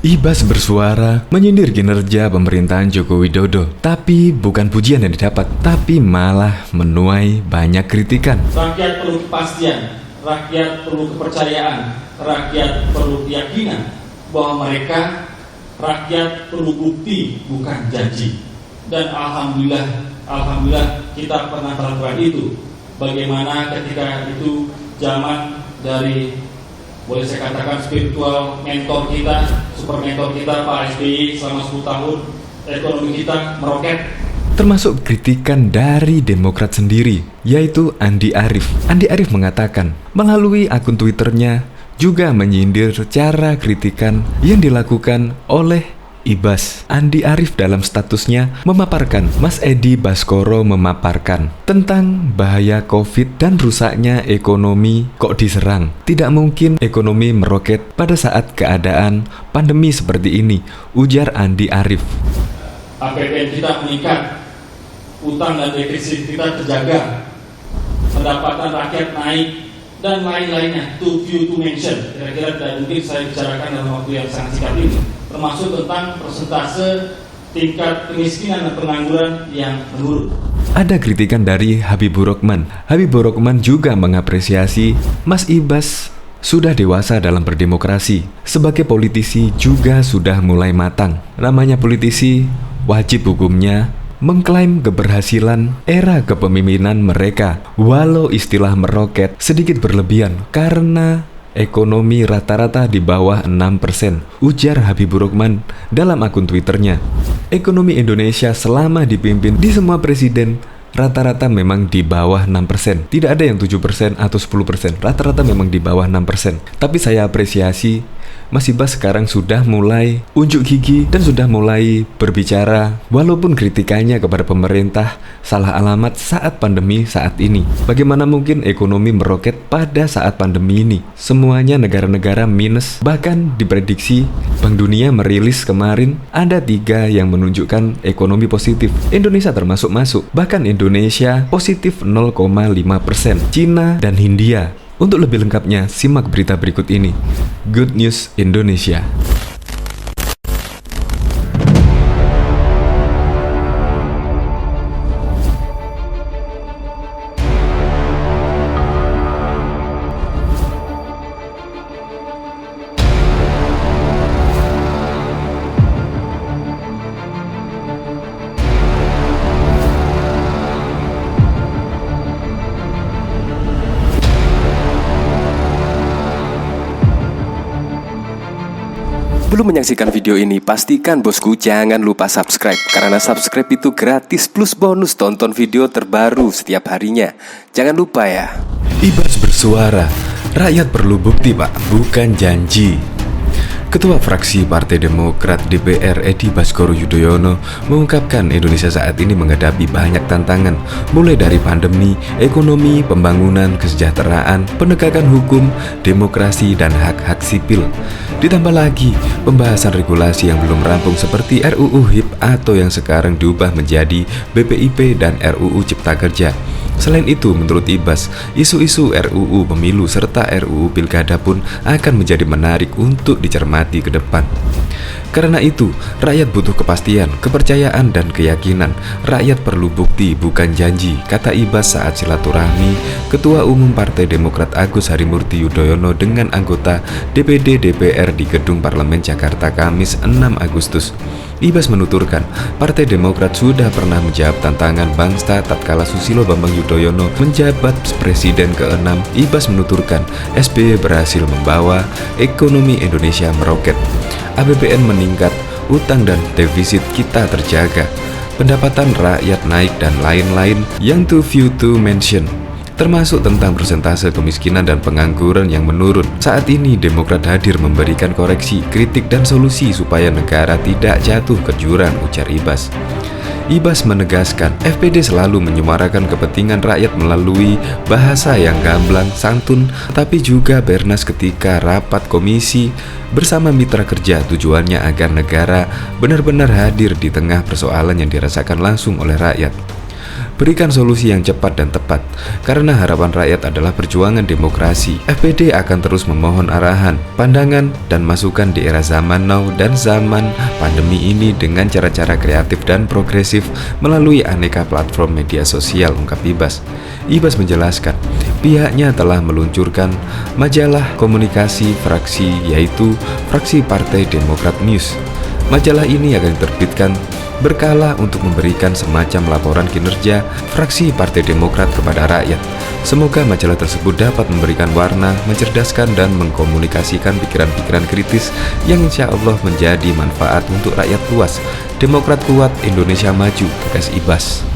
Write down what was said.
Ibas bersuara menyindir kinerja pemerintahan Joko Widodo. Tapi bukan pujian yang didapat, tapi malah menuai banyak kritikan. Rakyat perlu kepastian, rakyat perlu kepercayaan, rakyat perlu keyakinan bahwa mereka, rakyat perlu bukti bukan janji. Dan alhamdulillah kita pernah melakukan itu. Bagaimana ketika itu zaman dari, boleh saya katakan, spiritual mentor kita, super mentor kita Pak SBY selama 10 tahun, ekonomi kita meroket. Termasuk kritikan dari Demokrat sendiri, yaitu Andi Arief. Andi Arief mengatakan melalui akun Twitternya juga menyindir cara kritikan yang dilakukan oleh Ibas. Andi Arief dalam statusnya memaparkan, Mas Edi Baskoro memaparkan tentang bahaya COVID dan rusaknya ekonomi kok diserang. Tidak mungkin ekonomi meroket pada saat keadaan pandemi seperti ini, ujar Andi Arief. APBN kita meningkat, utang dan defisit kita terjaga, pendapatan rakyat naik, dan lain-lainnya. Too few to mention. Kira-kira tidak mungkin saya bicarakan dalam waktu yang sangat singkat ini. Termasuk tentang persentase tingkat kemiskinan dan pengangguran yang menurun. Ada kritikan dari Habibur Rahman. Habibur Rahman juga mengapresiasi Mas Ibas sudah dewasa dalam berdemokrasi. Sebagai politisi juga sudah mulai matang. Namanya politisi, wajib hukumnya mengklaim keberhasilan era kepemimpinan mereka. Walau istilah meroket sedikit berlebihan karena ekonomi rata-rata di bawah 6%, ujar Habibur Rahman dalam akun Twitternya. Ekonomi Indonesia selama dipimpin di semua presiden rata-rata memang di bawah 6%. Tidak ada yang 7% atau 10%. Rata-rata memang di bawah 6%. Tapi saya apresiasi Mas Ibas sekarang sudah mulai unjuk gigi dan sudah mulai berbicara, walaupun kritikannya kepada pemerintah salah alamat saat pandemi saat ini. Bagaimana mungkin ekonomi meroket pada saat pandemi ini? Semuanya negara-negara minus. Bahkan diprediksi Bank Dunia merilis kemarin ada 3 yang menunjukkan ekonomi positif. Indonesia termasuk masuk. Bahkan Indonesia positif 0,5%. Cina dan Hindia. Untuk lebih lengkapnya, simak berita berikut ini. Good News Indonesia. Sebelum menyaksikan video ini, pastikan bosku jangan lupa subscribe. Karena subscribe itu gratis plus bonus tonton video terbaru setiap harinya. Jangan lupa ya. Ibas bersuara, rakyat perlu bukti pak, bukan janji. Ketua fraksi Partai Demokrat DPR Edi Baskoro Yudhoyono mengungkapkan Indonesia saat ini menghadapi banyak tantangan, mulai dari pandemi, ekonomi, pembangunan, kesejahteraan, penegakan hukum, demokrasi, dan hak-hak sipil. Ditambah lagi pembahasan regulasi yang belum rampung seperti RUU HIP atau yang sekarang diubah menjadi BPIP dan RUU Cipta Kerja. Selain itu, menurut Ibas, isu-isu RUU Pemilu serta RUU Pilkada pun akan menjadi menarik untuk dicermati ke depan. Karena itu, rakyat butuh kepastian, kepercayaan, dan keyakinan. Rakyat perlu bukti, bukan janji, kata Ibas saat silaturahmi Ketua Umum Partai Demokrat Agus Harimurti Yudhoyono dengan anggota DPD DPR di Gedung Parlemen Jakarta Kamis 6 Agustus. Ibas menuturkan, Partai Demokrat sudah pernah menjawab tantangan bangsa tatkala Susilo Bambang Yudhoyono menjabat Presiden ke-6. Ibas menuturkan, SBY berhasil membawa ekonomi Indonesia meroket. APBN meningkat, utang dan defisit kita terjaga, pendapatan rakyat naik, dan lain-lain yang too few to mention. Termasuk tentang persentase kemiskinan dan pengangguran yang menurun. Saat ini Demokrat hadir memberikan koreksi, kritik, dan solusi supaya negara tidak jatuh ke jurang, ujar Ibas. Ibas menegaskan, FPD selalu menyuarakan kepentingan rakyat melalui bahasa yang gamblang, santun, tapi juga bernas ketika rapat komisi bersama mitra kerja. Tujuannya agar negara benar-benar hadir di tengah persoalan yang dirasakan langsung oleh rakyat. Berikan solusi yang cepat dan tepat, karena harapan rakyat adalah perjuangan demokrasi. FPD akan terus memohon arahan, pandangan, dan masukan di era zaman now dan zaman pandemi ini dengan cara-cara kreatif dan progresif melalui aneka platform media sosial, ungkap Ibas. Ibas menjelaskan, pihaknya telah meluncurkan majalah komunikasi fraksi, yaitu Fraksi Partai Demokrat News. Majalah ini akan diterbitkan berkala untuk memberikan semacam laporan kinerja fraksi Partai Demokrat kepada rakyat. Semoga majalah tersebut dapat memberikan warna, mencerdaskan, dan mengkomunikasikan pikiran-pikiran kritis yang insya Allah menjadi manfaat untuk rakyat luas. Demokrat kuat, Indonesia maju, tegas Ibas.